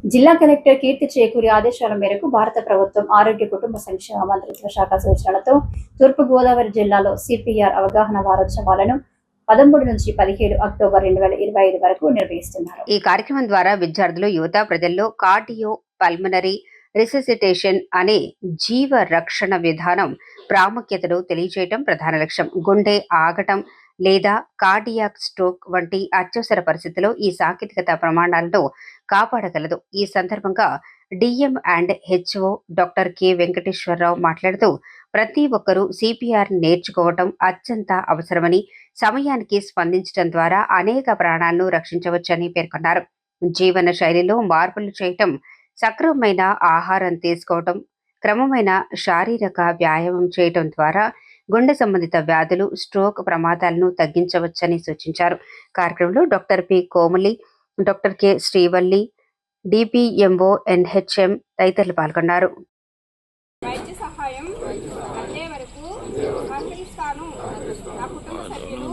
జిల్లా కలెక్టర్ కీర్తి చేకూరి ఆదేశాల మేరకు భారత ప్రభుత్వం ఆరోగ్య కుటుంబ సంక్షేమ మంత్రిత్వ శాఖ సూచనలతో తూర్పుగోదావరి జిల్లాలో సిపిఆర్ అవగాహన వారోత్సవాలను 13 నుంచి 17 అక్టోబర్ 2025 వరకు నిర్వహిస్తున్నారు. ఈ కార్యక్రమం ద్వారా విద్యార్థులు, యువత, ప్రజల్లో కార్డియో పల్మనరీ రిససిటేషన్ అనే జీవ రక్షణ విధానం ప్రాముఖ్యతను తెలియజేయడం ప్రధాన లక్ష్యం. గుండె ఆగటం లేదా కార్డియాక్ స్ట్రోక్ వంటి అత్యవసర పరిస్థితుల్లో ఈ సాంకేతికత ప్రమాణాలను కాపాడగలదు. ఈ సందర్భంగా DM and HO doctor K Venkateswara Rao మాట్లాడుతూ, ప్రతి ఒక్కరూ సిపిఆర్ నేర్చుకోవటం అత్యంత అవసరమని, సమయానికి స్పందించడం ద్వారా అనేక ప్రాణాలను రక్షించవచ్చని పేర్కొన్నారు. జీవన శైలిలో మార్పులు చేయటం, సక్రమమైన ఆహారం తీసుకోవటం, క్రమమైన శారీరక వ్యాయామం చేయటం ద్వారా గుండె సంబంధిత వ్యాధులు, స్ట్రోక్ ప్రమాదాలను తగ్గించవచ్చని సూచించారు. కార్యక్రమంలో doctor P Komali, doctor K Srivalli, DPMO NHM తదితరులు పాల్గొన్నారు. వైద్య సహాయం అందే వరకు సహకరిస్తాను. నా కుటుంబ సభ్యులు